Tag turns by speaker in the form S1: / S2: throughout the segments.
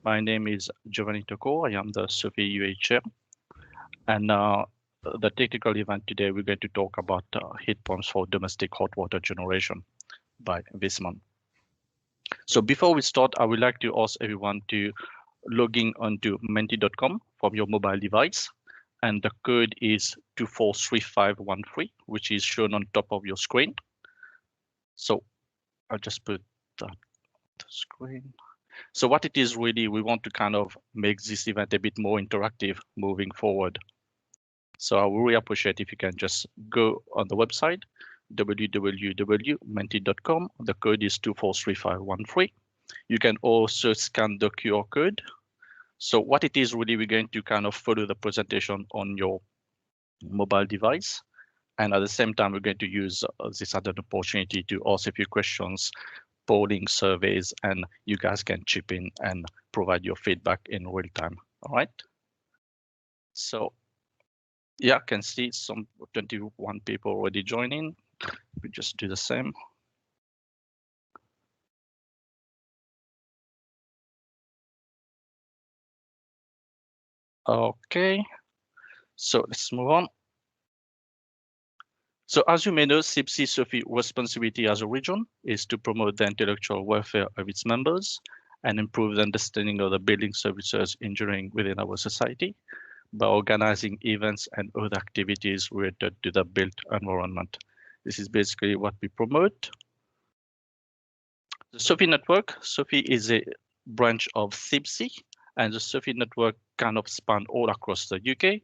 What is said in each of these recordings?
S1: My name is Giovanni Tocco. I am the SoPHE UAE chair. And the technical event today, we're going to talk about heat pumps for domestic hot water generation by Viessmann. So before we start, I would like to ask everyone to logging onto menti.com from your mobile device. And the code is 243513, which is shown on top of your screen. So I'll just put that on the screen. So what it is really, we want to kind of make this event a bit more interactive moving forward. So I would really appreciate if you can just go on the website, www.menti.com. The code is 243513. You can also scan the QR code. So what it is really, we're going to kind of follow the presentation on your mobile device. And at the same time, we're going to use this other opportunity to ask a few questions, polling surveys, and you guys can chip in and provide your feedback in real time. All right. So yeah, I can see some 21 people already joining. We just do the same. Okay, so let's move on. So as you may know, CIBSE SoPHE responsibility as a region is to promote the intellectual welfare of its members and improve the understanding of the building services engineering within our society by organizing events and other activities related to the built environment. This is basically what we promote. The SoPHE network, SoPHE is a branch of CIBSE, and the SoPHE network kind of span all across the UK,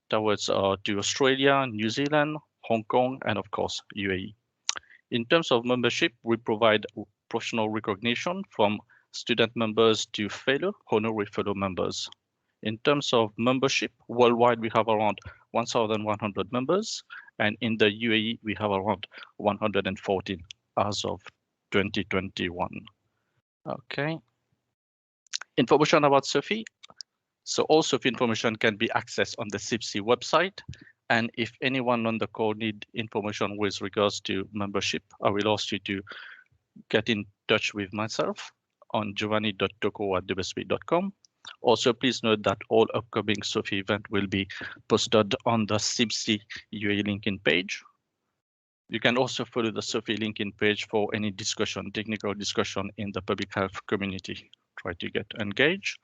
S1: towards to Australia, New Zealand, Hong Kong, and of course, UAE. In terms of membership, we provide professional recognition from student members to fellow, honorary fellow members. In terms of membership, worldwide, we have around 1,100 members, and in the UAE, we have around 114 as of 2021. Okay. Information about SoPHE. So all SoPHE information can be accessed on the CIBSE website. And if anyone on the call need information with regards to membership, I will ask you to get in touch with myself on giovanni.tocco@dbsp.com. Also, please note that all upcoming SoPHE event will be posted on the CIBSE UAE LinkedIn page. You can also follow the SoPHE LinkedIn page for any discussion, technical discussion in the public health community. Try to get engaged.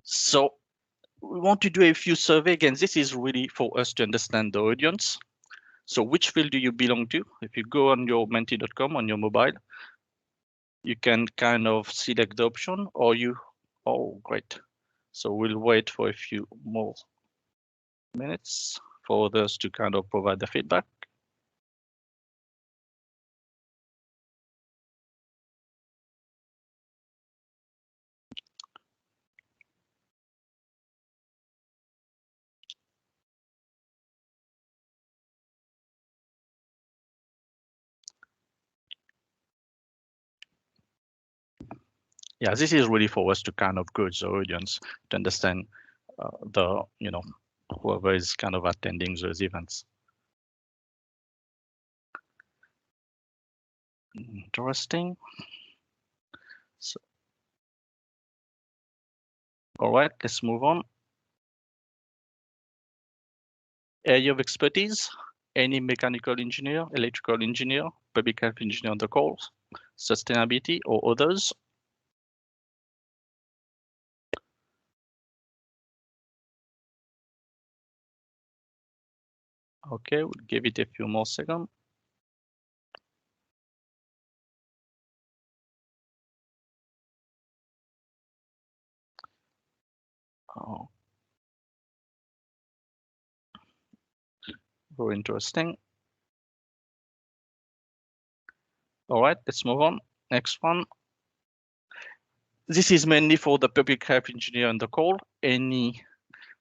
S1: So we want to do a few survey. Again, this is really for us to understand the audience. So which field do you belong to? If you go on your menti.com on your mobile, you can kind of select the option or you, oh, great. So we'll wait for a few more minutes for others to kind of provide the feedback. Yeah, this is really for us to kind of gauge the audience to understand the, whoever is kind of attending those events. Interesting. So, all right, let's move on. Area of expertise, any mechanical engineer, electrical engineer, public health engineer on the call, sustainability or others. Okay, we'll give it a few more seconds. Oh, very interesting. All right, let's move on. Next one. This is mainly for the public health engineer on the call. Any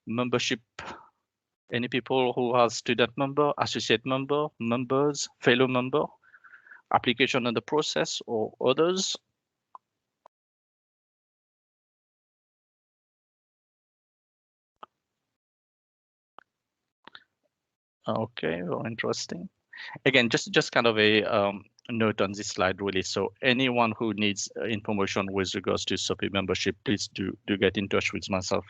S1: membership, any people who have student member, associate member, members, fellow member, application on the process or others. Okay, very interesting. Again, just kind of a note on this slide really. So anyone who needs information with regards to SoPHE membership, please do get in touch with myself,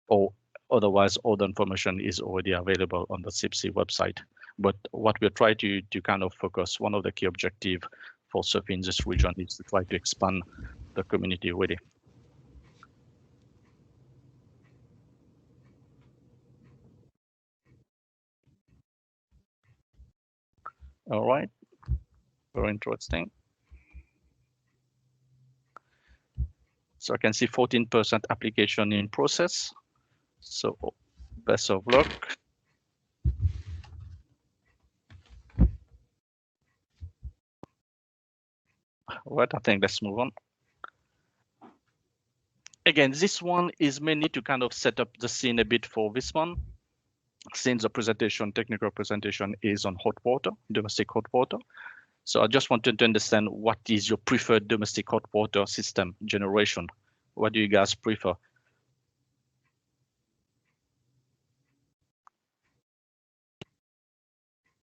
S1: or otherwise all the information is already available on the CIBSE website. But what we're trying to kind of focus, one of the key objectives for SoPHE in this region is to try to expand the community really. All right, very interesting. So I can see 14% application in process. So best of luck. Right, I think let's move on. Again, this one is mainly to kind of set up the scene a bit for Viessmann, since the presentation, technical presentation is on hot water, domestic hot water. So I just wanted to understand what is your preferred domestic hot water system generation? What do you guys prefer?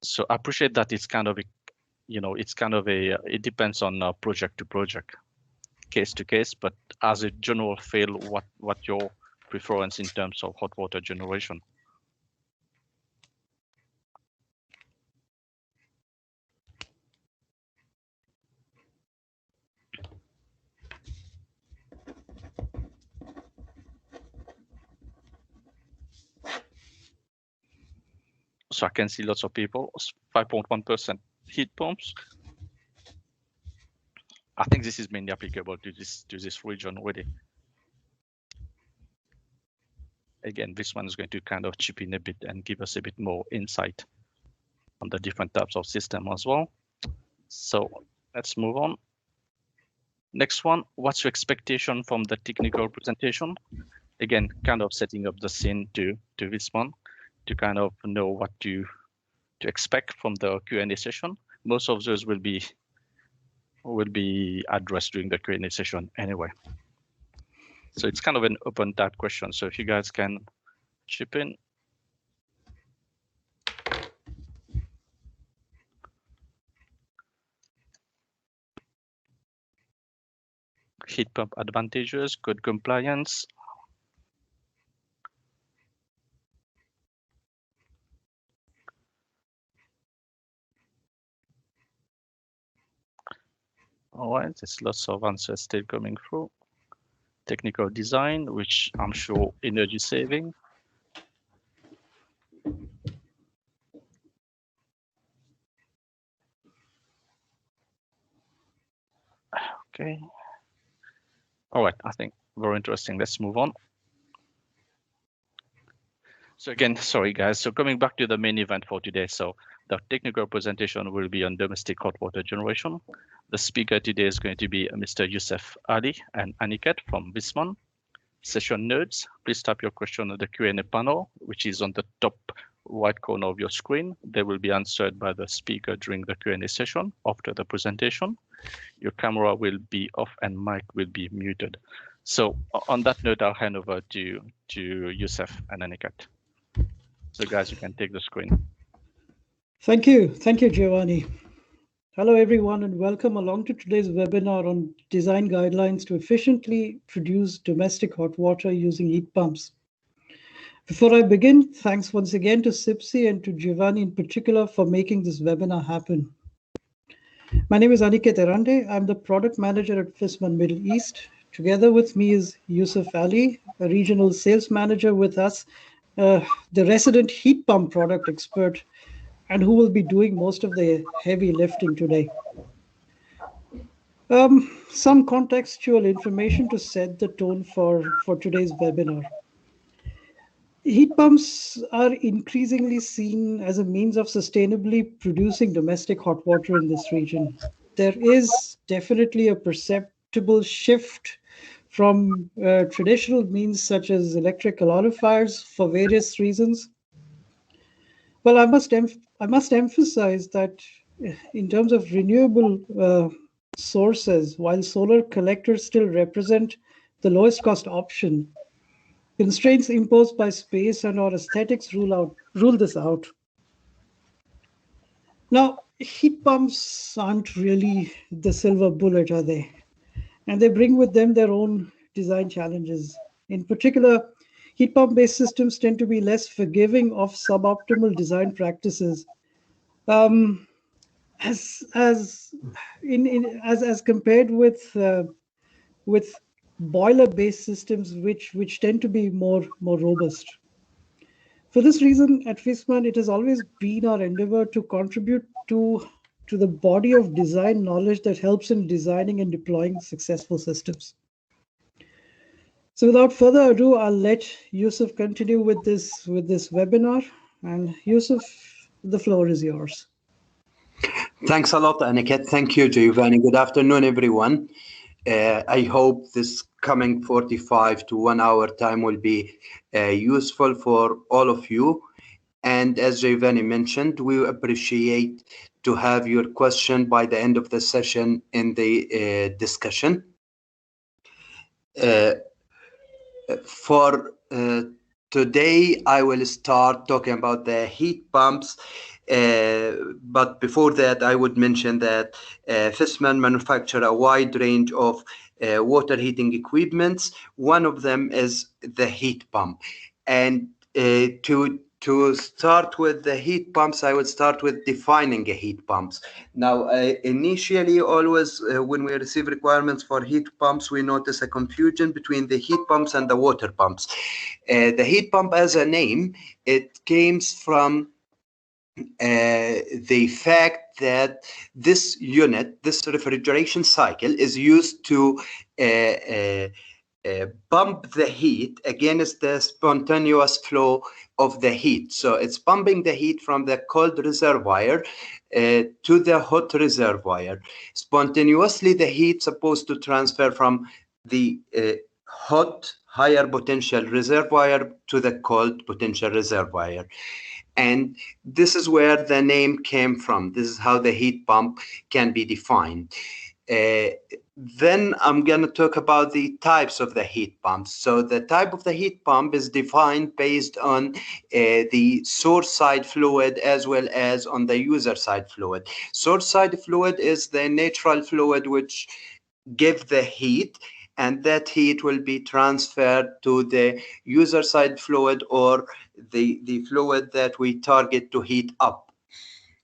S1: So I appreciate that it's kind of a, it's kind of a, it depends on project to project, case to case, but as a general feel, what your preference in terms of hot water generation? So I can see lots of people, 5.1% heat pumps. I think this is mainly applicable to this region already. Again, this one is going to kind of chip in a bit and give us a bit more insight on the different types of system as well. So let's move on. Next one, what's your expectation from the technical presentation? Again, kind of setting up the scene to Viessmann to kind of know what to expect from the Q&A session. Most of those will be addressed during the Q&A session anyway. So it's kind of an open type question. So if you guys can chip in. Heat pump advantages, code compliance. All right, there's lots of answers still coming through. Technical design, which I'm sure energy saving. Okay. All right, I think very interesting. Let's move on. So again, sorry guys. So coming back to the main event for today. So the technical presentation will be on domestic hot water generation. The speaker today is going to be Mr. Yousef Ali and Aniket from Viessmann. Session notes, please type your question on the Q&A panel, which is on the top right corner of your screen. They will be answered by the speaker during the Q&A session after the presentation. Your camera will be off and mic will be muted. So on that note, I'll hand over to Yousef and Aniket. So guys, you can take the screen.
S2: Thank you, Giovanni. Hello, everyone, and welcome along to today's webinar on design guidelines to efficiently produce domestic hot water using heat pumps. Before I begin, thanks once again to CIBSE and to Giovanni in particular for making this webinar happen. My name is Aniket Erande. I'm the product manager at Viessmann Middle East. Together with me is Yousef Ali, a regional sales manager with us, the resident heat pump product expert, and who will be doing most of the heavy lifting today. Some contextual information to set the tone for today's webinar. Heat pumps are increasingly seen as a means of sustainably producing domestic hot water in this region. There is definitely a perceptible shift from traditional means such as electric calorifiers for various reasons. Well, I must emphasize that in terms of renewable sources, while solar collectors still represent the lowest cost option, constraints imposed by space and or aesthetics rule this out. Now, heat pumps aren't really the silver bullet, are they? And they bring with them their own design challenges. In particular, heat pump based systems tend to be less forgiving of suboptimal design practices. Um, as as compared with boiler based systems which tend to be more robust. For this reason, at Viessmann, it has always been our endeavor to contribute to the body of design knowledge that helps in designing and deploying successful systems. So without further ado, I'll let Yousef continue with this webinar. And Yousef, the floor is yours.
S3: Thanks a lot, Aniket. Thank you, Giovanni. Good afternoon, everyone. I hope this coming 45 to 1 hour time will be useful for all of you. And as Giovanni mentioned, we appreciate to have your question by the end of the session in the discussion. For today, I will start talking about the heat pumps. But before that, I would mention that Viessmann manufacture a wide range of water heating equipments. One of them is the heat pump. And to start with the heat pumps, I would start with defining a heat pumps. Now, initially, always when we receive requirements for heat pumps, we notice a confusion between the heat pumps and the water pumps. The heat pump as a name, it comes from the fact that this unit, this refrigeration cycle, is used to pump the heat against the spontaneous flow of the heat. So it's pumping the heat from the cold reservoir to the hot reservoir. Spontaneously, the heat supposed to transfer from the hot, higher potential reservoir to the cold potential reservoir. And this is where the name came from. This is how the heat pump can be defined. Then I'm going to talk about the types of the heat pumps. So the type of the heat pump is defined based on the source side fluid as well as on the user side fluid. Source side fluid is the natural fluid which give the heat, and that heat will be transferred to the user side fluid or the fluid that we target to heat up.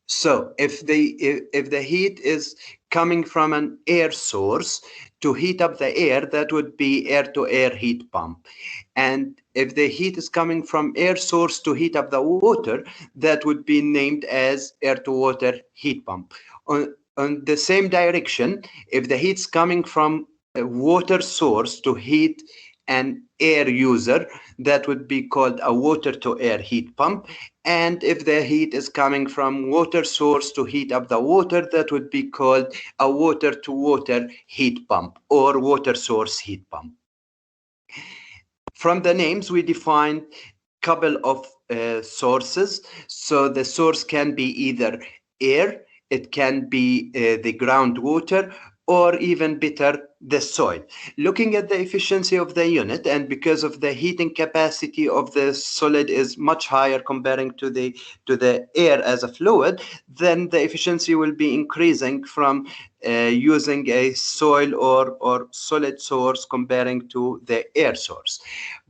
S3: So if the heat is coming from an air source to heat up the air, that would be air-to-air heat pump. And if the heat is coming from air source to heat up the water, that would be named as air-to-water heat pump. On the same direction, if the heat's coming from a water source to heat an air user, that would be called a water-to-air heat pump. And if the heat is coming from water source to heat up the water, that would be called a water-to-water heat pump or water source heat pump. From the names, we define couple of sources. So the source can be either air, it can be the groundwater, or even better, the soil. Looking at the efficiency of the unit, and because of the heating capacity of the solid is much higher comparing to the air as a fluid, then the efficiency will be increasing from using a soil or solid source comparing to the air source.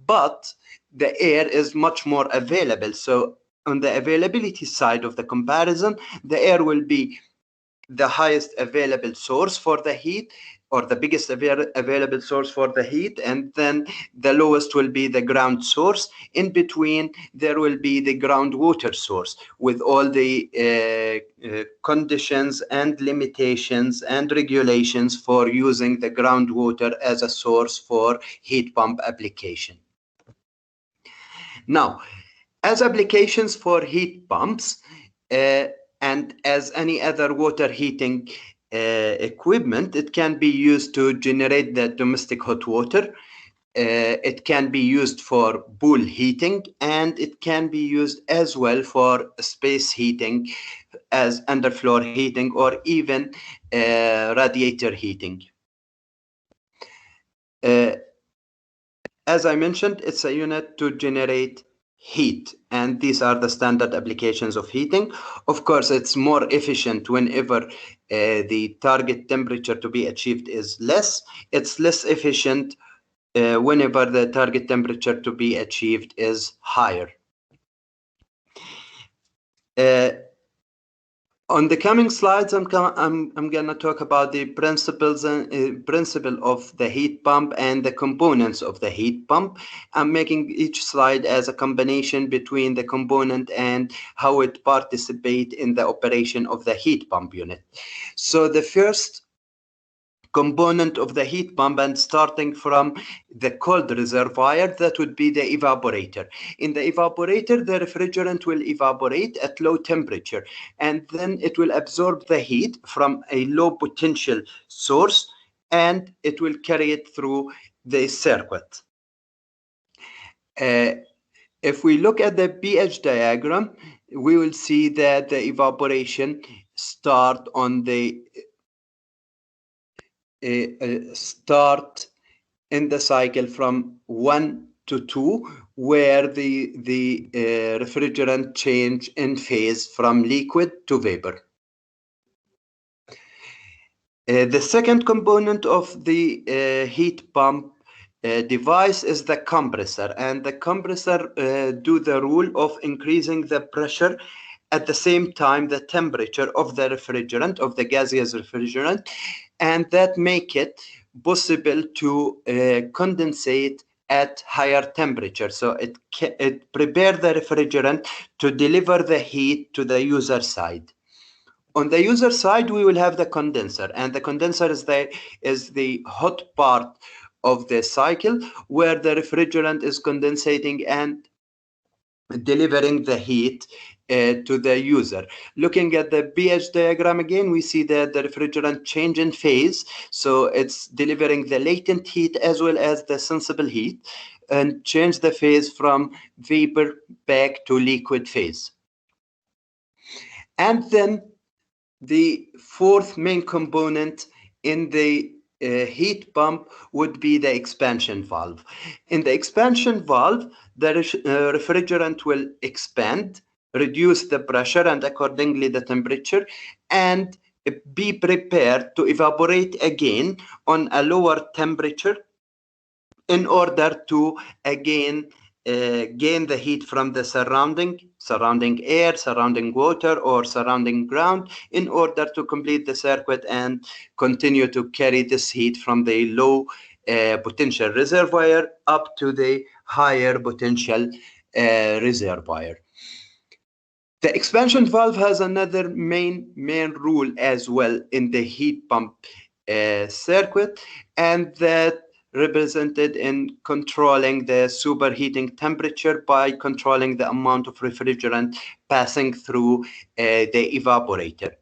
S3: But the air is much more available. So on the availability side of the comparison, the air will be the highest available source for the heat, or the biggest available source for the heat, and then the lowest will be the ground source. In between, there will be the groundwater source with all the conditions and limitations and regulations for using the groundwater as a source for heat pump application. Now, as applications for heat pumps, and as any other water heating equipment, it can be used to generate the domestic hot water. It can be used for pool heating, and it can be used as well for space heating as underfloor heating or even radiator heating. As I mentioned, it's a unit to generate heat, and these are the standard applications of heating. Of course, it's more efficient whenever the target temperature to be achieved is less. It's less efficient whenever the target temperature to be achieved is higher. On the coming slides, I'm going to talk about the principles and principle of the heat pump and the components of the heat pump. I'm making each slide as a combination between the component and how it participates in the operation of the heat pump unit. So the first component of the heat pump, and starting from the cold reservoir, that would be the evaporator. In the evaporator, the refrigerant will evaporate at low temperature, and then it will absorb the heat from a low potential source, and it will carry it through the circuit. If we look at the pH diagram, we will see that the evaporation start on the start in the cycle from 1 to 2, where the refrigerant change in phase from liquid to vapor. The second component of the heat pump device is the compressor, and the compressor do the role of increasing the pressure at the same time the temperature of the refrigerant, of the gaseous refrigerant, and that make it possible to condensate at higher temperature. So it prepare the refrigerant to deliver the heat to the user side. On the user side, we will have the condenser, and the condenser is the hot part of the cycle where the refrigerant is condensating and delivering the heat to the user. Looking at the pH diagram again, we see that the refrigerant change in phase, so it's delivering the latent heat as well as the sensible heat, and change the phase from vapor back to liquid phase. And then the fourth main component in the heat pump would be the expansion valve. In the expansion valve, the refrigerant will expand, reduce the pressure and accordingly the temperature, and be prepared to evaporate again on a lower temperature in order to again gain the heat from the surrounding air, surrounding water, or surrounding ground, in order to complete the circuit and continue to carry this heat from the low potential reservoir up to the higher potential reservoir. The expansion valve has another main rule as well in the heat pump circuit, and that represented in controlling the superheating temperature by controlling the amount of refrigerant passing through the evaporator.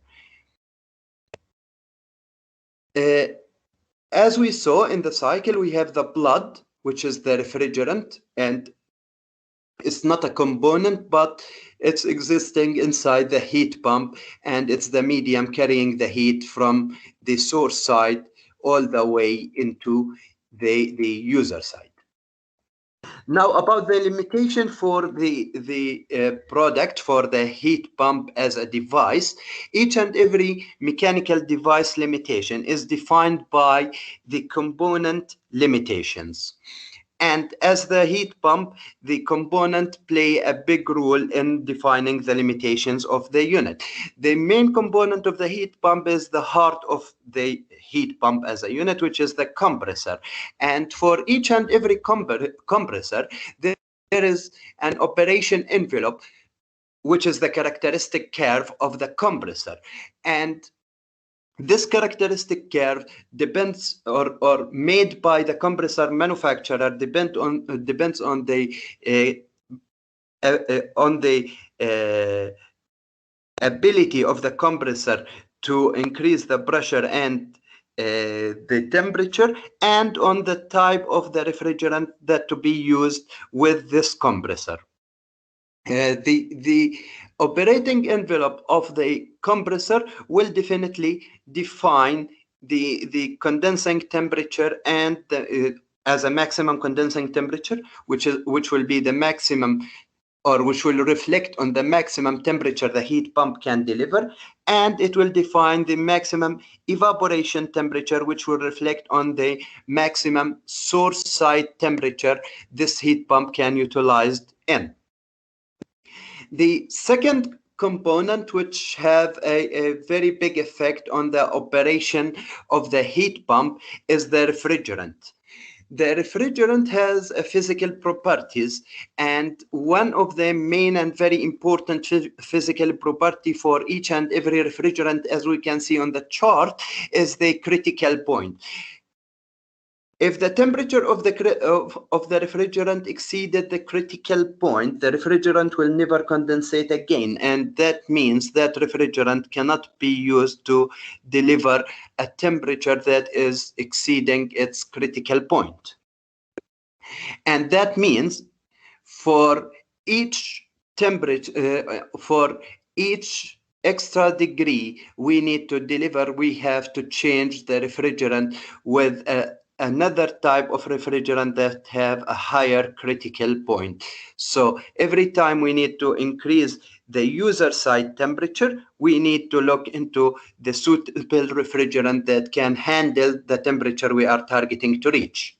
S3: As we saw in the cycle, we have the blood, which is the refrigerant, and it's not a component, but it's existing inside the heat pump, and it's the medium carrying the heat from the source side all the way into the user side. Now, about the limitation for the product, for the heat pump as a device, each and every mechanical device limitation is defined by the component limitations. And as the heat pump, the component play a big role in defining the limitations of the unit. The main component of the heat pump is the heart of the heat pump as a unit, which is the compressor. And for each and every compressor, there is an operation envelope, which is the characteristic curve of the compressor. And this characteristic curve depends or made by the compressor manufacturer depends on the ability of the compressor to increase the pressure and the temperature, and on the type of the refrigerant that to be used with this compressor. The operating envelope of the compressor will definitely define the condensing temperature and as a maximum condensing temperature, which will be the maximum or which will reflect on the maximum temperature the heat pump can deliver, and it will define the maximum evaporation temperature, which will reflect on the maximum source side temperature this heat pump can utilize in. The second component which have a very big effect on the operation of the heat pump is the refrigerant. The refrigerant has physical properties, and one of the main and very important physical property for each and every refrigerant, as we can see on the chart, is the critical point. If the temperature of the refrigerant exceeded the critical point, the refrigerant will never condensate again, and that means that refrigerant cannot be used to deliver a temperature that is exceeding its critical point. And that means for each temperature, for each extra degree we need to deliver, we have to change the refrigerant with another type of refrigerant that have a higher critical point. So every time we need to increase the user side temperature, we need to look into the suitable refrigerant that can handle the temperature we are targeting to reach.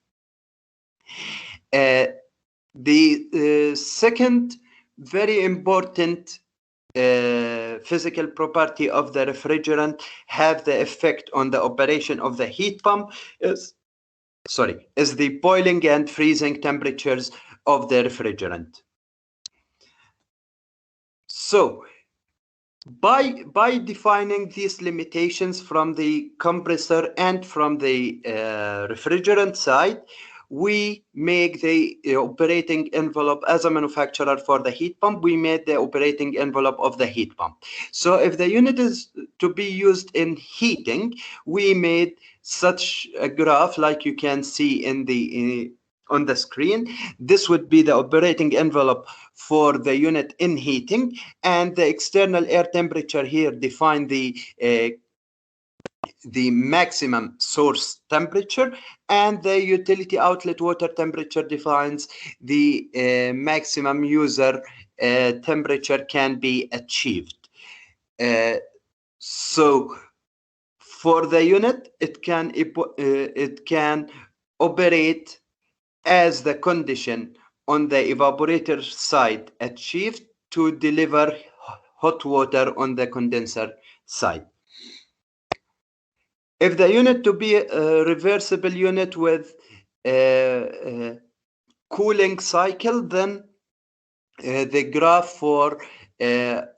S3: The second very important physical property of the refrigerant have the effect on the operation of the heat pump is the boiling and freezing temperatures of the refrigerant. So by defining these limitations from the compressor and from the refrigerant side, we make the operating envelope as a manufacturer for the heat pump. We made the operating envelope of the heat pump. So if the unit is to be used in heating, we made such a graph like you can see in the on the screen. This would be the operating envelope for the unit in heating, and the external air temperature here define the maximum source temperature, and the utility outlet water temperature defines the maximum user temperature can be achieved. So for the unit, it can operate as the condition on the evaporator side achieved to deliver hot water on the condenser side. If the unit to be a reversible unit with a cooling cycle, then the graph for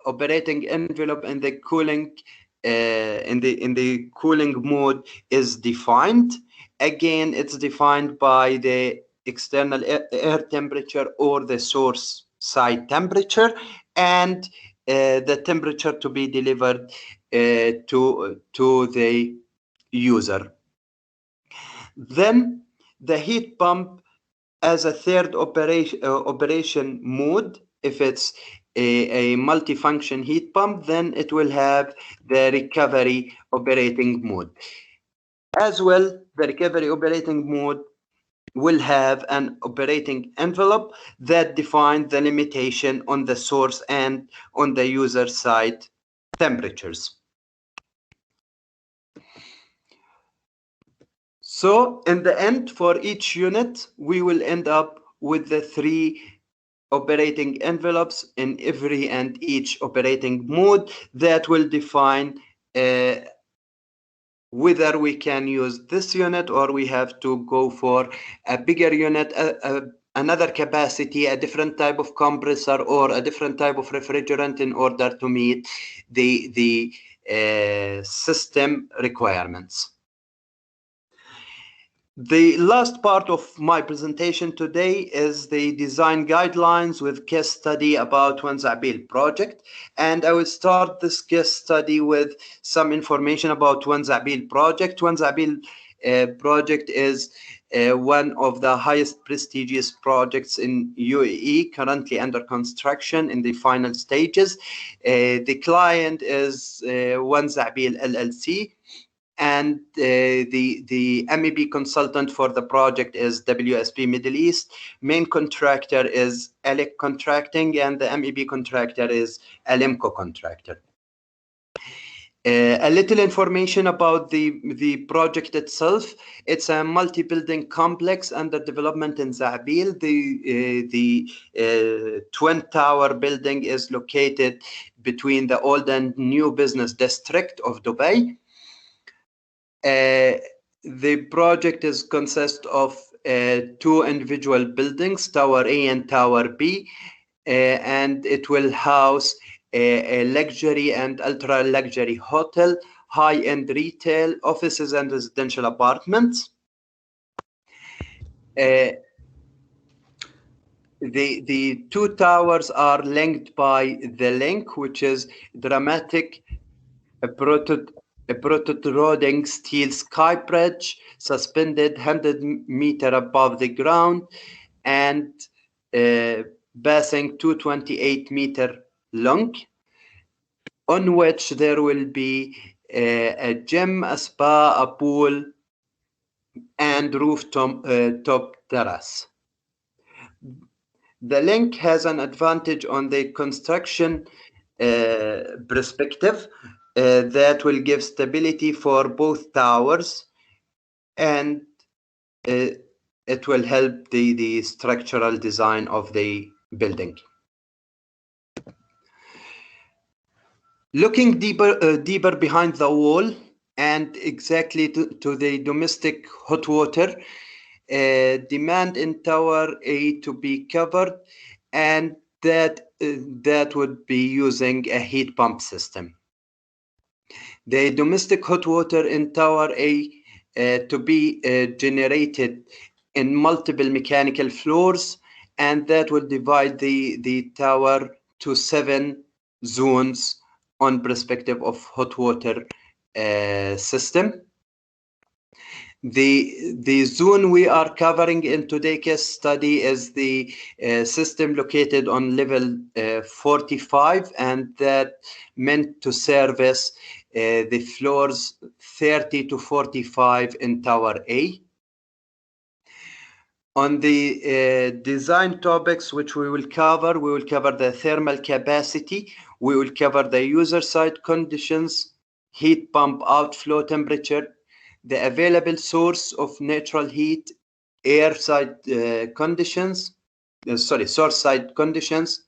S3: operating envelope and the cooling in the cooling mode is defined. Again, it's defined by the external air temperature or the source side temperature, and the temperature to be delivered to the user. Then the heat pump as a third operation mode, if it's a multifunction heat pump, then it will have the recovery operating mode. As well, the recovery operating mode will have an operating envelope that defines the limitation on the source and on the user side temperatures. So in the end, for each unit, we will end up with the 3 operating envelopes in every and each operating mode that will define whether we can use this unit or we have to go for a bigger unit, another capacity, a different type of compressor, or a different type of refrigerant in order to meet the system requirements. The last part of my presentation today is the design guidelines with case study about Untitled project. And I will start this case study with some information about Untitled project. Untitled project is one of the highest prestigious projects in UAE, currently under construction in the final stages. The client is Untitled LLC. and the MEP consultant for the project is WSP Middle East. Main contractor is Elec Contracting, and the MEP contractor is Alimco Contractor. A little information about the project itself. It's a multi-building complex under development in Zabil. The twin tower building is located between the old and new business district of Dubai. The project consists of two individual buildings, Tower A and Tower B, and it will house a luxury and ultra luxury hotel, high-end retail, offices and residential apartments. The two towers are linked by the link, which is dramatic protruding steel sky bridge suspended 100 meters above the ground and passing 228-meter long, on which there will be a gym, a spa, a pool, and rooftop terrace. The link has an advantage on the construction perspective that will give stability for both towers, and it will help the structural design of the building. Looking deeper behind the wall and exactly to the domestic hot water, demand in Tower A to be covered, and that would be using a heat pump system. The domestic hot water in Tower A to be generated in multiple mechanical floors, and that will divide the tower to 7 zones on perspective of hot water system. The zone we are covering in today's case study is the system located on level 45, and that meant to service the floors 30 to 45 in Tower A. On the design topics which we will cover the thermal capacity, we will cover the user side conditions, heat pump outflow temperature, the available source of natural heat, air side conditions, source side conditions,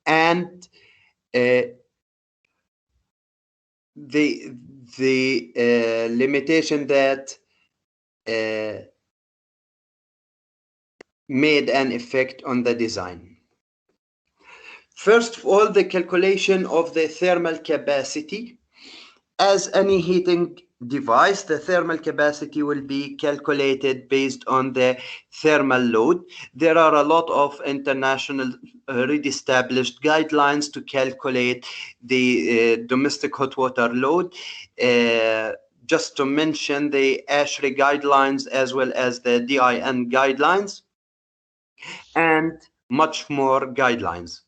S3: and the limitation that made an effect on the design. First of all, the calculation of the thermal capacity. As any heating device, the thermal capacity will be calculated based on the thermal load. There are a lot of international already established guidelines to calculate the domestic hot water load. Just to mention the ASHRAE guidelines as well as the DIN guidelines and much more guidelines.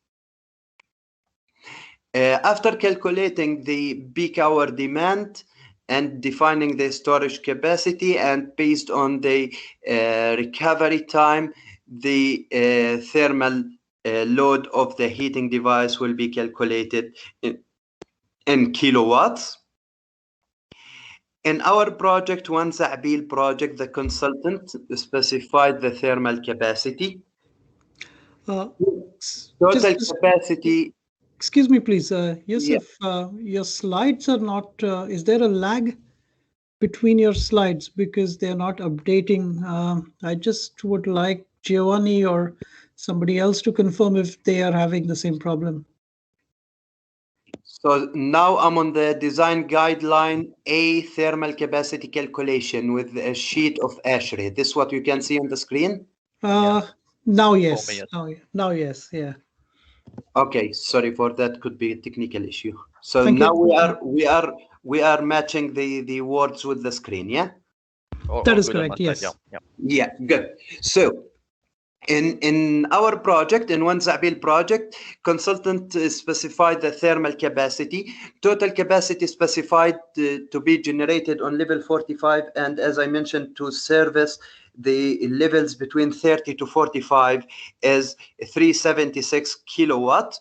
S3: After calculating the peak hour demand and defining the storage capacity, and based on the recovery time, the thermal load of the heating device will be calculated in kilowatts. In our project, One Zabil project, the consultant specified the thermal capacity. Total capacity.
S2: Excuse me, please, Yousef, your slides are not, is there a lag between your slides because they're not updating? I just would like Giovanni or somebody else to confirm if they are having the same problem.
S3: So now I'm on the design guideline A, thermal capacity calculation with a sheet of ASHRAE. This is what you can see on the screen?
S2: Now, yes. Now, yes, yeah.
S3: Okay, sorry for that, could be a technical issue. So now we are matching the words with the screen, yeah?
S2: That is correct, yes.
S3: Yeah, good. So In our project, in one Zabil project, consultant specified the thermal capacity. Total capacity specified to be generated on level 45, and as I mentioned, to service the levels between 30 to 45 is 376 kilowatt.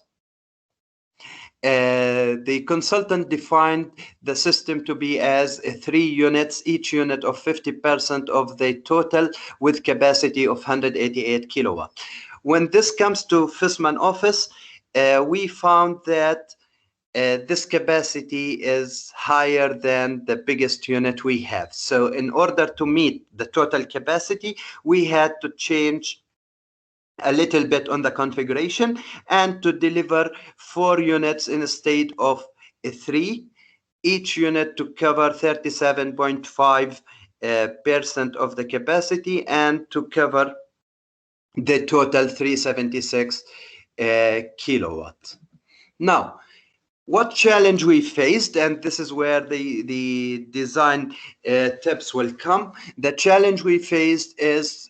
S3: The consultant defined the system to be as 3 units, each unit of 50% of the total, with capacity of 188 kilowatt. When this comes to Viessmann office, we found that this capacity is higher than the biggest unit we have. So in order to meet the total capacity, we had to change a little bit on the configuration and to deliver 4 units instead of 3, each unit to cover 37.5% of the capacity and to cover the total 376 kilowatt. Now, what challenge we faced, and this is where the design tips will come. The challenge we faced is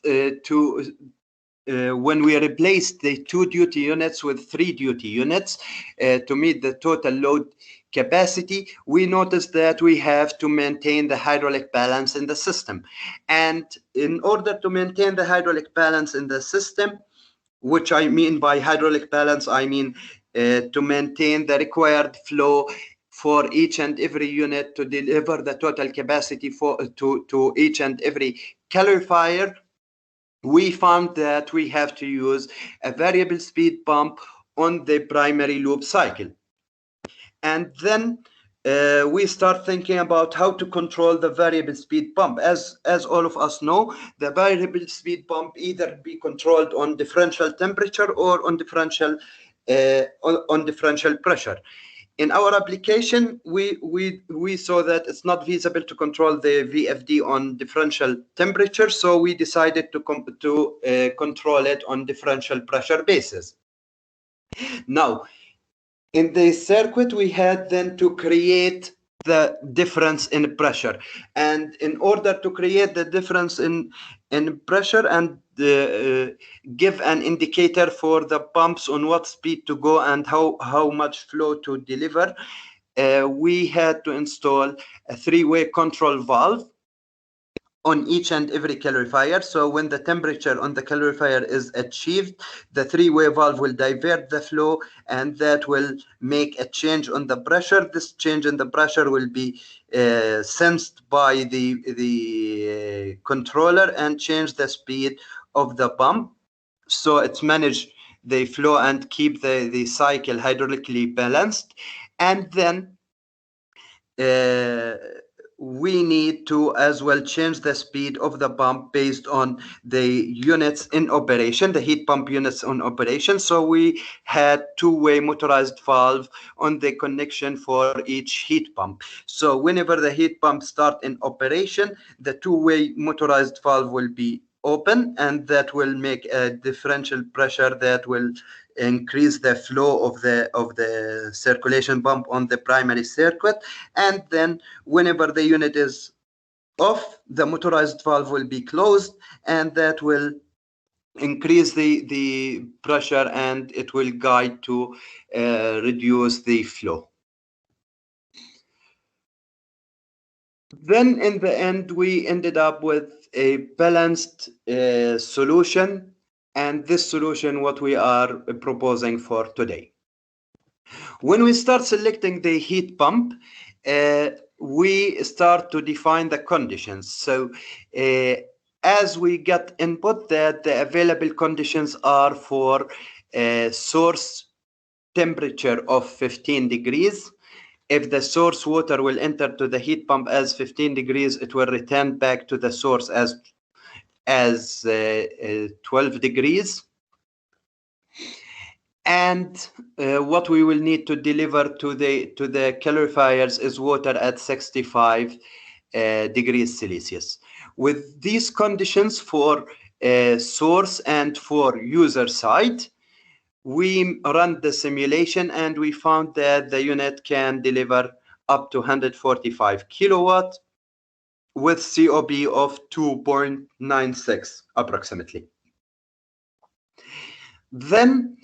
S3: when we replaced the 2 duty units with 3 duty units to meet the total load capacity, we noticed that we have to maintain the hydraulic balance in the system. And in order to maintain the hydraulic balance in the system, which I mean by hydraulic balance, I mean to maintain the required flow for each and every unit to deliver the total capacity to each and every calorifier, we found that we have to use a variable speed pump on the primary loop cycle. And then we start thinking about how to control the variable speed pump. As all of us know, the variable speed pump either be controlled on differential temperature or on differential pressure. In our application, we saw that it's not feasible to control the VFD on differential temperature, so we decided to control it on differential pressure basis. Now, in the circuit, we had then to create the difference in pressure, and in order to create the difference in pressure and give an indicator for the pumps on what speed to go and how much flow to deliver, we had to install a 3-way control valve on each and every calorifier. So when the temperature on the calorifier is achieved, the 3-way valve will divert the flow, and that will make a change on the pressure. This change in the pressure will be sensed by the controller and change the speed of the pump. So it's manage the flow and keep the cycle hydraulically balanced. And then we need to as well change the speed of the pump based on the units in operation, the heat pump units on operation. So we had 2-way motorized valve on the connection for each heat pump. So whenever the heat pump start in operation, the 2-way motorized valve will be open, and that will make a differential pressure that will increase the flow of the circulation pump on the primary circuit. And then whenever the unit is off, the motorized valve will be closed, and that will increase the pressure, and it will guide to reduce the flow. Then in the end, we ended up with a balanced solution, and this solution what we are proposing for today. When we start selecting the heat pump, we start to define the conditions. So as we get input, that the available conditions are for source temperature of 15 degrees. If the source water will enter to the heat pump as 15 degrees, it will return back to the source as 12 degrees. And what we will need to deliver to the calorifiers is water at 65 degrees Celsius. With these conditions for source and for user side, we run the simulation, and we found that the unit can deliver up to 145 kilowatt with COP of 2.96 approximately. Then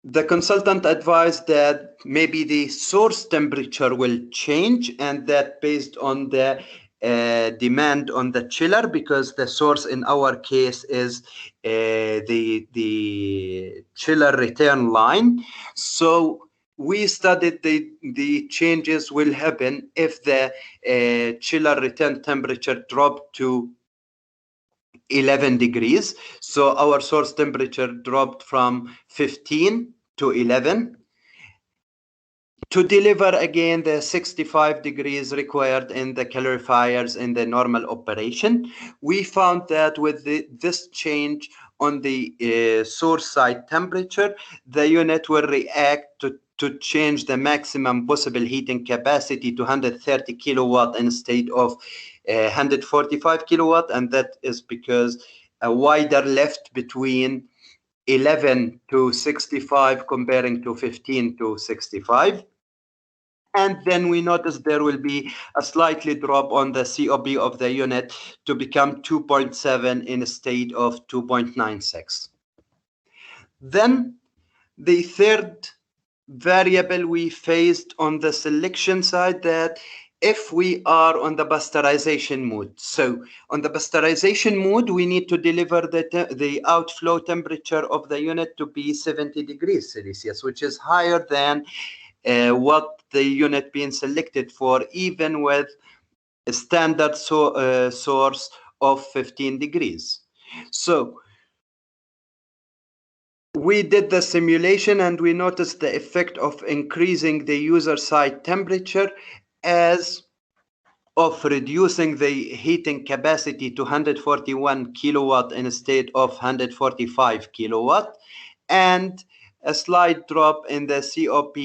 S3: the consultant advised that maybe the source temperature will change, and that based on the demand on the chiller, because the source in our case is the chiller return line. So we studied the changes will happen if the chiller return temperature dropped to 11 degrees. So our source temperature dropped from 15 to 11 to deliver again the 65 degrees required in the calorifiers in the normal operation. We found that with this change on the source side temperature, the unit will react to change the maximum possible heating capacity to 130 kilowatt instead of 145 kilowatt, and that is because a wider left between 11 to 65 comparing to 15 to 65. And then we notice there will be a slightly drop on the COP of the unit to become 2.7 instead of 2.96. Then the third variable we faced on the selection side, that if we are on the pasteurization mode. So on the pasteurization mode, we need to deliver the outflow temperature of the unit to be 70 degrees Celsius, which is higher than what the unit being selected for, even with a standard source of 15 degrees. So we did the simulation and we noticed the effect of increasing the user side temperature as of reducing the heating capacity to 141 kilowatt instead of 145 kilowatt, and a slight drop in the COP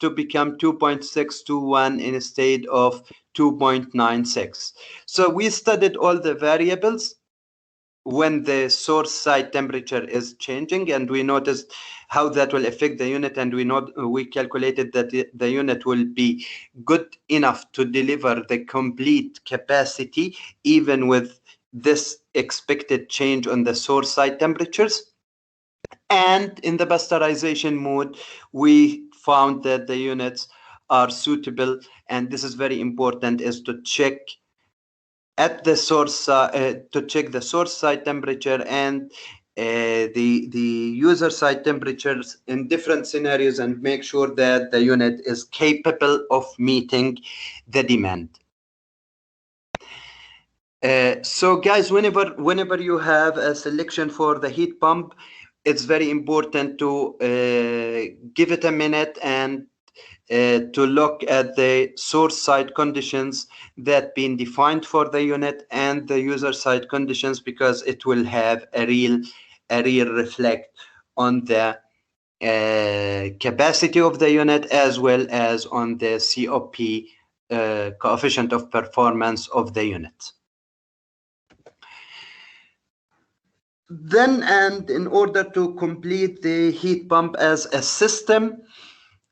S3: to become 2.621 instead of 2.96. So we studied all the variables when the source side temperature is changing, and we noticed how that will affect the unit, and we calculated that the unit will be good enough to deliver the complete capacity even with this expected change on the source side temperatures. And in the pasteurization mode, we found that the units are suitable, and this is very important, is to check at the source to check the source side temperature and the user side temperatures in different scenarios, and make sure that the unit is capable of meeting the demand. So guys, whenever you have a selection for the heat pump, it's very important to give it a minute and to look at the source side conditions that been defined for the unit and the user side conditions, because it will have a real reflect on the capacity of the unit as well as on the COP coefficient of performance of the unit. Then, and in order to complete the heat pump as a system,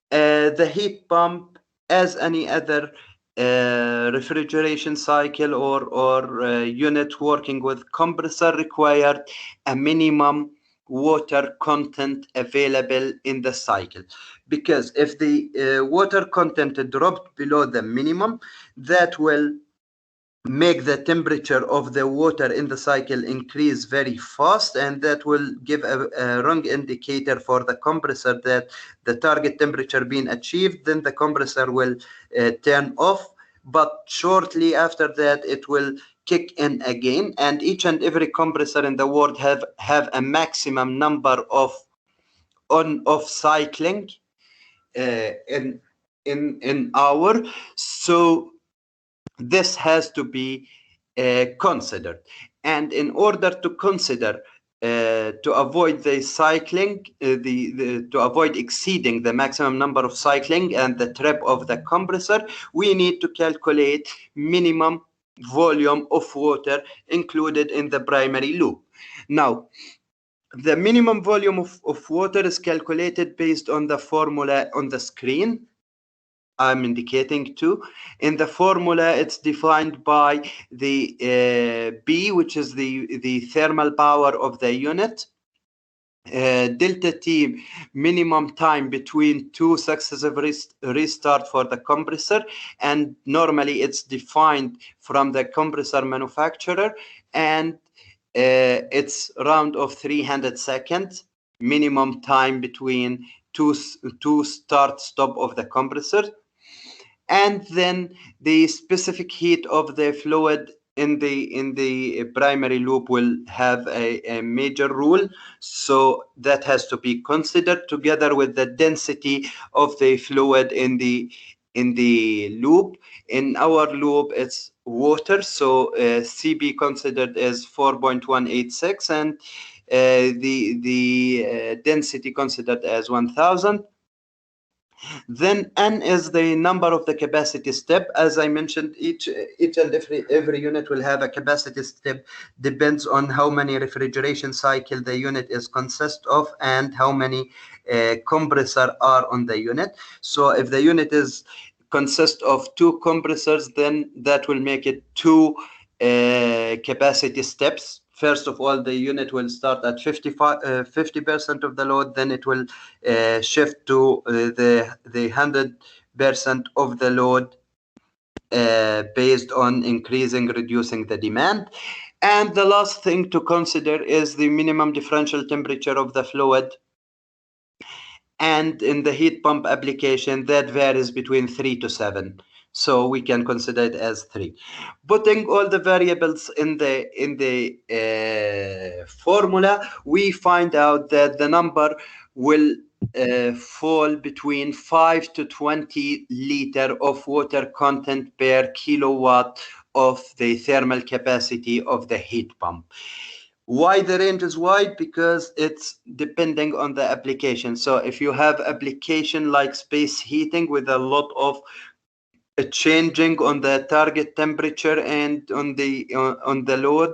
S3: the heat pump, as any other refrigeration cycle or unit working with compressor, required a minimum water content available in the cycle, because if the water content dropped below the minimum, that will make the temperature of the water in the cycle increase very fast, and that will give a wrong indicator for the compressor that the target temperature being achieved. Then the compressor will turn off, but shortly after that it will kick in again, and each and every compressor in the world have a maximum number of on-off cycling in hour. So this has to be considered, and in order to consider to avoid the cycling, to avoid exceeding the maximum number of cycling and the trip of the compressor, we need to calculate minimum volume of water included in the primary loop. Now, the minimum volume of water is calculated based on the formula on the screen I'm indicating to. In the formula, it's defined by the B, which is the thermal power of the unit, delta T minimum time between two successive restart for the compressor, and normally it's defined from the compressor manufacturer, and it's around of 300 seconds minimum time between two start stop of the compressor. And then the specific heat of the fluid in the primary loop will have a major role, so that has to be considered together with the density of the fluid in the loop. In our loop it's water, so CB considered as 4.186, and the density considered as 1000. Then N is the number of the capacity step. As I mentioned, each and every unit will have a capacity step, depends on how many refrigeration cycle the unit is consist of and how many compressor are on the unit. So if the unit is consist of two compressors, then that will make it two capacity steps. First of all, the unit will start at 50% of the load, then it will shift to the 100% of the load based on reducing the demand. And the last thing to consider is the minimum differential temperature of the fluid. And in the heat pump application, that varies between 3 to 7. So we can consider it as 3. Putting all the variables in the formula, we find out that the number will fall between 5 to 20 liter of water content per kilowatt of the thermal capacity of the heat pump. Why the range is wide? Because it's depending on the application. So if you have application like space heating with a lot of changing on the target temperature and on the load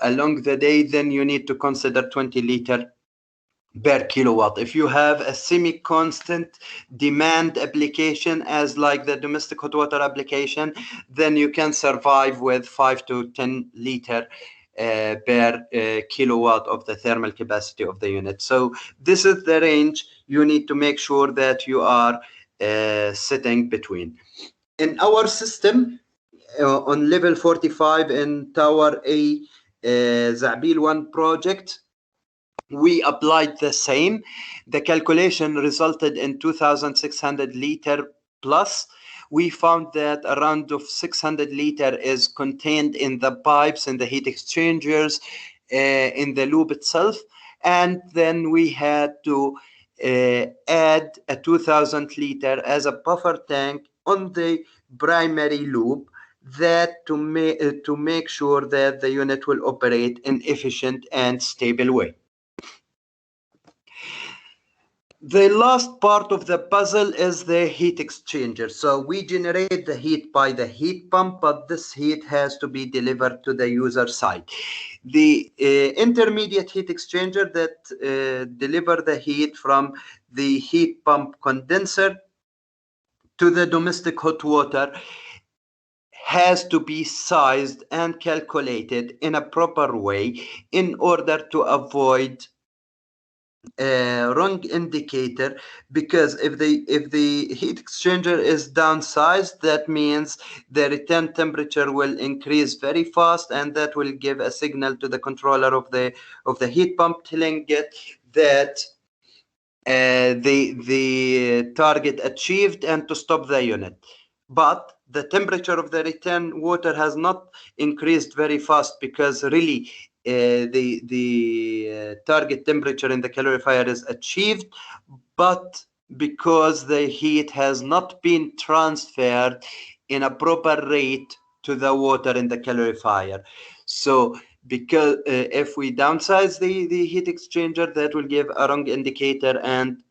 S3: along the day, then you need to consider 20 liter per kilowatt. If you have a semi-constant demand application as like the domestic hot water application, then you can survive with 5 to 10 liter per kilowatt of the thermal capacity of the unit. So this is the range you need to make sure that you are sitting between. In our system, on level 45 in Tower A, Zabil 1 project, we applied the same. The calculation resulted in 2,600 liter plus. We found that around of 600 liter is contained in the pipes and the heat exchangers in the loop itself. And then we had to add a 2,000 liter as a buffer tank on the primary loop, that to make sure that the unit will operate in efficient and stable way. The last part of the puzzle is the heat exchanger. So we generate the heat by the heat pump, but this heat has to be delivered to the user side. The intermediate heat exchanger that deliver the heat from the heat pump condenser to the domestic hot water has to be sized and calculated in a proper way in order to avoid wrong indicator, because if the heat exchanger is downsized, that means the return temperature will increase very fast, and that will give a signal to the controller of the heat pump telling it that the target achieved and to stop the unit. But the temperature of the return water has not increased very fast, because really the target temperature in the calorifier is achieved, but because the heat has not been transferred in a proper rate to the water in the calorifier. So because if we downsize the heat exchanger, that will give a wrong indicator and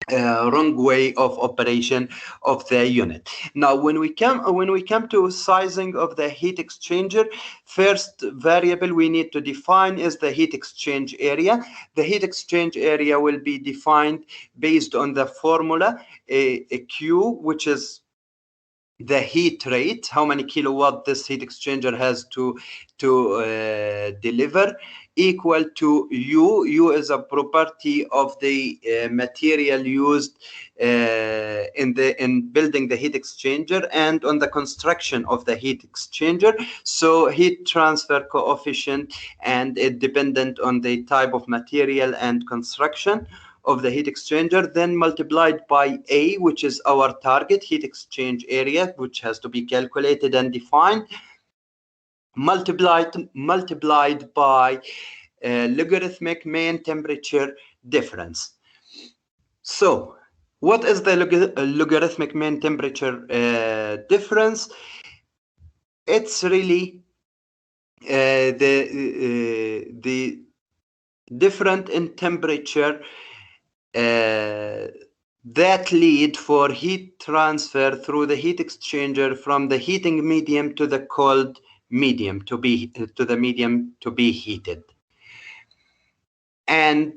S3: wrong way of operation of the unit. Now, when we come to sizing of the heat exchanger, first variable we need to define is the heat exchange area. The heat exchange area will be defined based on the formula Q, which is the heat rate, how many kilowatt this heat exchanger has to deliver, equal to U. U is a property of the material used in building the heat exchanger and on the construction of the heat exchanger. So heat transfer coefficient, and it dependent on the type of material and construction of the heat exchanger, then multiplied by A, which is our target heat exchange area, which has to be calculated and defined, multiplied by logarithmic mean temperature difference. So what is the logarithmic mean temperature difference? It's really the difference in temperature that lead for heat transfer through the heat exchanger from the heating medium to the cold medium to the medium to be heated. And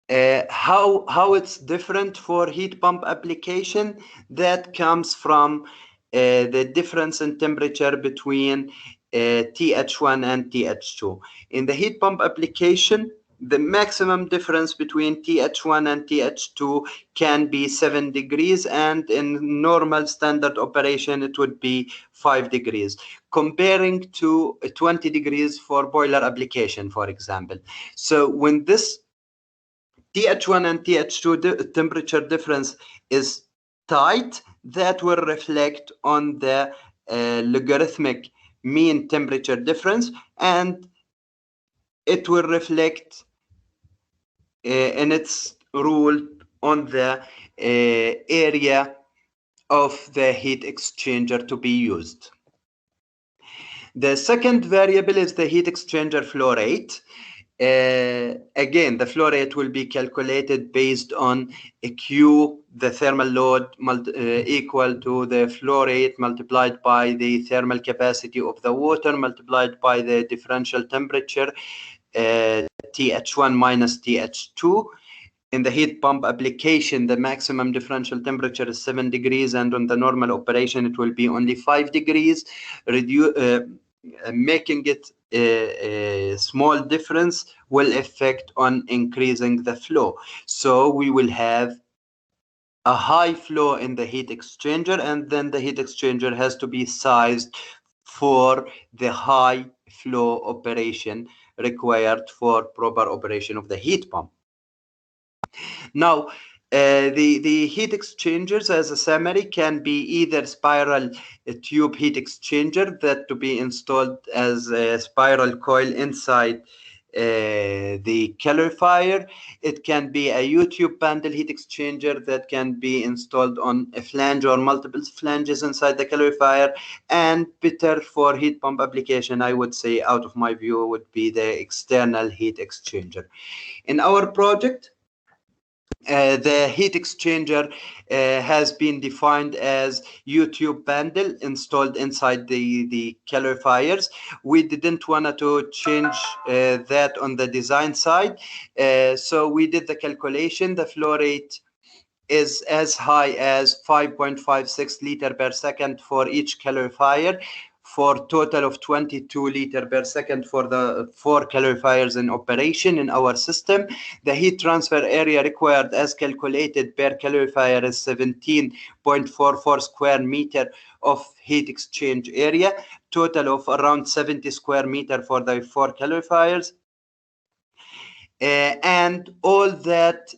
S3: how it's different for heat pump application, that comes from the difference in temperature between TH1 and TH2. In the heat pump application, the maximum difference between TH1 and TH2 can be 7 degrees, and in normal standard operation it would be 5 degrees, comparing to 20 degrees for boiler application, for example. So when this TH1 and TH2 temperature difference is tight, that will reflect on the logarithmic mean temperature difference, and it will reflect in its rule on the area of the heat exchanger to be used. The second variable is the heat exchanger flow rate. Again, the flow rate will be calculated based on a Q, the thermal load, equal to the flow rate multiplied by the thermal capacity of the water multiplied by the differential temperature, TH1 minus TH2. In the heat pump application, the maximum differential temperature is 7 degrees, and on the normal operation, it will be only 5 degrees, making it a small difference will affect on increasing the flow. So we will have a high flow in the heat exchanger, and then the heat exchanger has to be sized for the high flow operation required for proper operation of the heat pump. Now, the heat exchangers, as a summary, can be either spiral tube heat exchanger that to be installed as a spiral coil inside the calorifier. It can be a U-tube bundle heat exchanger that can be installed on a flange or multiple flanges inside the calorifier. And better for heat pump application, I would say, out of my view, would be the external heat exchanger. In our project, the heat exchanger has been defined as U-tube bundle installed inside the calorifiers. We didn't want to change that on the design side, so we did the calculation. The flow rate is as high as 5.56 liter per second for each calorifier, for total of 22 liter per second for the 4 calorifiers in operation in our system. The heat transfer area required as calculated per calorifier is 17.44 square meter of heat exchange area, total of around 70 square meter for the 4 calorifiers. And all that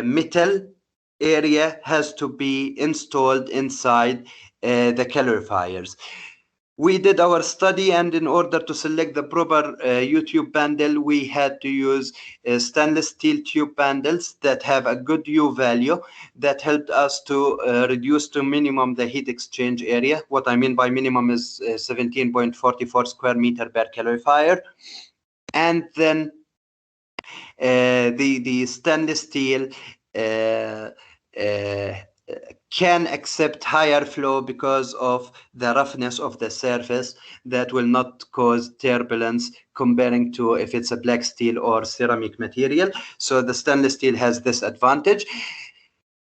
S3: metal area has to be installed inside the calorifiers. We did our study, and in order to select the proper U-tube bundle, we had to use stainless steel tube bundles that have a good U value that helped us to reduce to minimum the heat exchange area. What I mean by minimum is 17.44 square meter per calorifier. And then the stainless steel can accept higher flow because of the roughness of the surface that will not cause turbulence comparing to if it's a black steel or ceramic material. So the stainless steel has this advantage.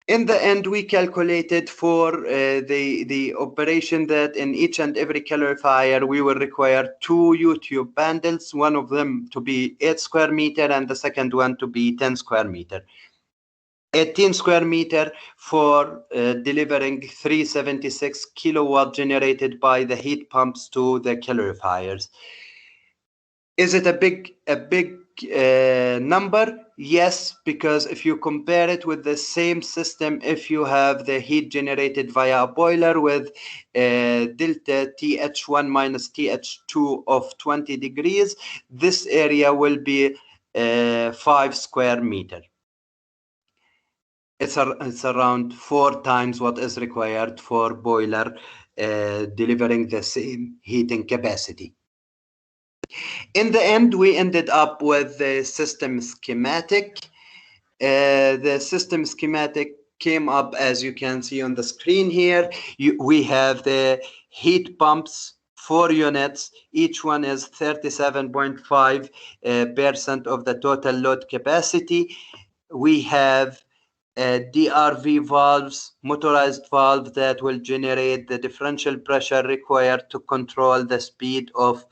S3: In the end, we calculated for the operation that in each and every calorifier, we will require 2 U-tube bundles, one of them to be 8 square meter and the second one to be 10 square meter. 18 square meter for delivering 376 kilowatt generated by the heat pumps to the calorifiers. Is it a big number? Yes, because if you compare it with the same system, if you have the heat generated via a boiler with delta TH1 minus TH2 of 20 degrees, this area will be 5 square meter. It's around 4 times what is required for boiler delivering the same heating capacity. In the end, we ended up with the system schematic. The system schematic came up as you can see on the screen here. We have the heat pumps, 4 units. Each one is 37.5% of the total load capacity. We have DRV valves, motorized valve that will generate the differential pressure required to control the speed of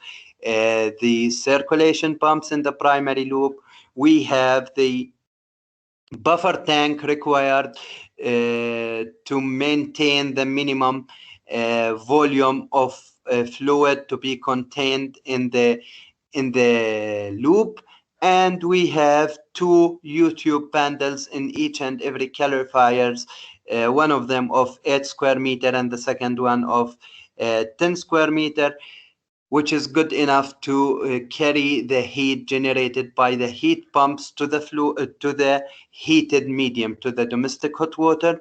S3: the circulation pumps in the primary loop. We have the buffer tank required to maintain the minimum volume of fluid to be contained in the loop. And we have 2 U-tube bundles in each and every calorifiers, one of them of 8 square meter and the second one of 10 square meter, which is good enough to carry the heat generated by the heat pumps to the to the heated medium, to the domestic hot water.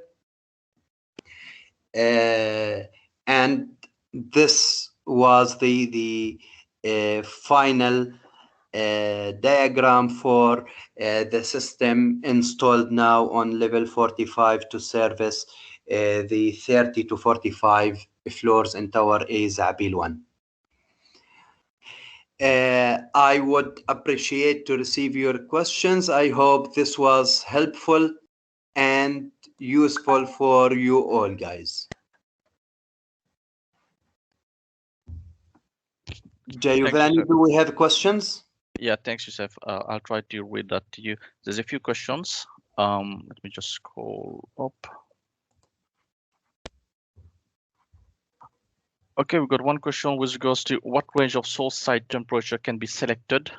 S3: And this was the final diagram for the system installed now on level 45 to service the 30 to 45 floors in Tower A Zabil 1. I would appreciate to receive your questions. I hope this was helpful and useful for you all, guys. Giovanni, do we have questions?
S1: Yeah, thanks, Yousef. I'll try to read that to you. There's a few questions. Let me just scroll up. Okay, we've got one question with regards to what range of source side temperature can be selected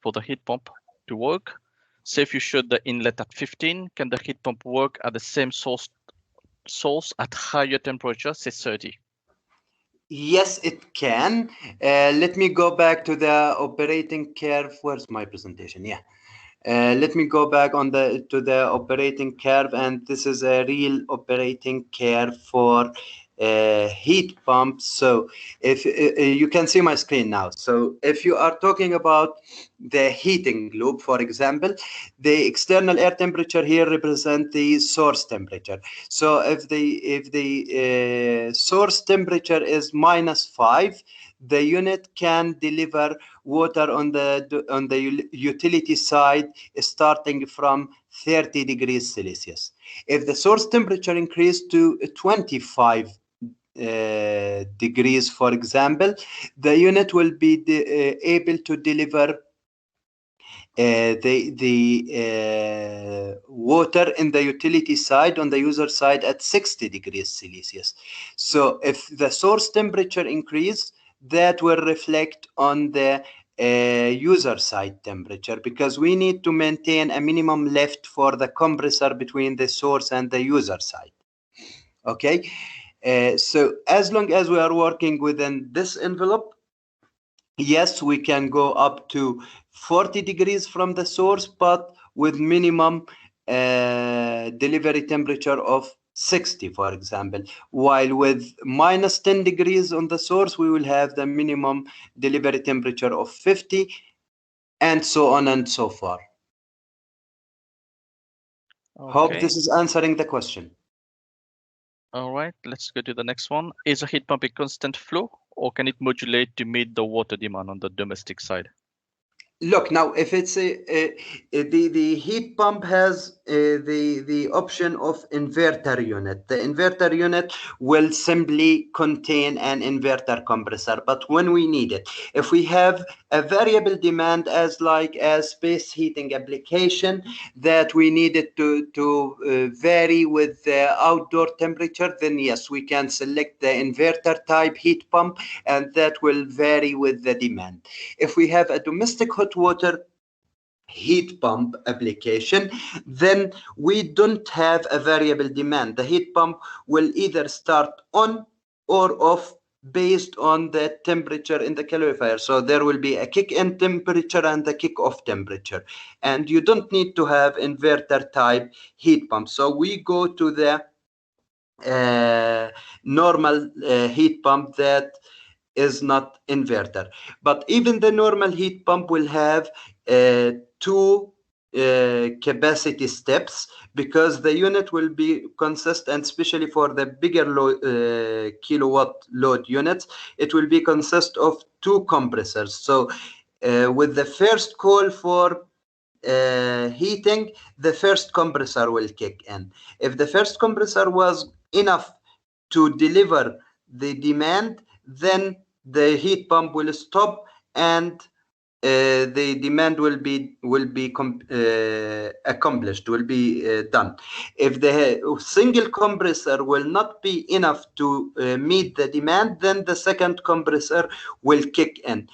S1: for the heat pump to work. Say if you shut the inlet at 15, can the heat pump work at the same source at higher temperature, say 30?
S3: Yes, it can. Let me go back to the operating curve. Where's my presentation? Yeah. Let me go back to the operating curve, and this is a real operating curve for heat pumps. So if you can see my screen now. So if you are talking about the heating loop, for example, the external air temperature here represents the source temperature. So if the source temperature is -5, the unit can deliver water on the utility side starting from 30 degrees Celsius. If the source temperature increased to 25 degrees, for example, the unit will be able to deliver the water in the utility side on the user side at 60 degrees Celsius. So if the source temperature increase, that will reflect on the user side temperature, because we need to maintain a minimum lift for the compressor between the source and the user side. Okay, so as long as we are working within this envelope, yes, we can go up to 40 degrees from the source, but with minimum delivery temperature of 60, for example, while with -10 degrees on the source, we will have the minimum delivery temperature of 50, and so on and so forth. Okay. Hope this is answering the question.
S1: All right, let's go to the next one. Is a heat pump a constant flow, or can it modulate to meet the water demand on the domestic side?
S3: Look, now if it's the heat pump has the option of inverter unit. The inverter unit will simply contain an inverter compressor, but when we need it, if we have a variable demand as like a space heating application that we need it to vary with the outdoor temperature, then yes, we can select the inverter type heat pump, and that will vary with the demand. If we have a domestic hot water heat pump application, then we don't have a variable demand. The heat pump will either start on or off based on the temperature in the calorifier. So there will be a kick-in temperature and a kick-off temperature. And you don't need to have inverter type heat pump. So we go to the normal heat pump that is not inverter. But even the normal heat pump will have two capacity steps, because the unit will be consist, and especially for the bigger kilowatt load units, it will be consist of two compressors. So with the first call for heating, the first compressor will kick in. If the first compressor was enough to deliver the demand, then the heat pump will stop, and the demand will be accomplished, will be done. If the single compressor will not be enough to meet the demand, then the second compressor will kick in.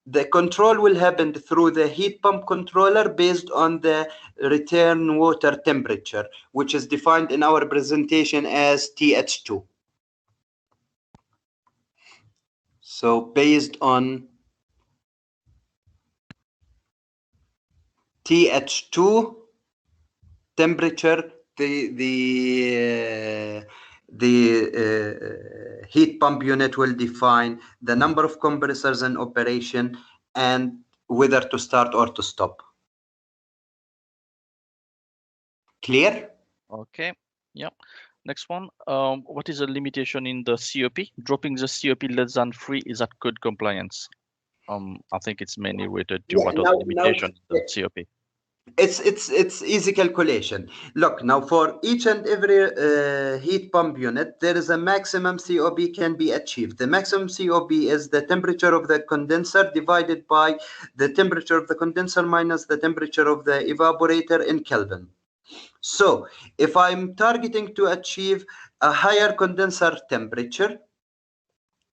S3: The control will happen through the heat pump controller based on the return water temperature, which is defined in our presentation as TH2. So based on TH2 temperature, the heat pump unit will define the number of compressors in operation and whether to start or to stop. Clear?
S1: Okay. Yeah. Next one. What is the limitation in the COP? Dropping the COP less than 3 is at code compliance. I think it's mainly related to what are the limitation in the COP.
S3: It's easy calculation. Look, now for each and every heat pump unit, there is a maximum COP can be achieved. The maximum COP is the temperature of the condenser divided by the temperature of the condenser minus the temperature of the evaporator in Kelvin. So if I'm targeting to achieve a higher condenser temperature,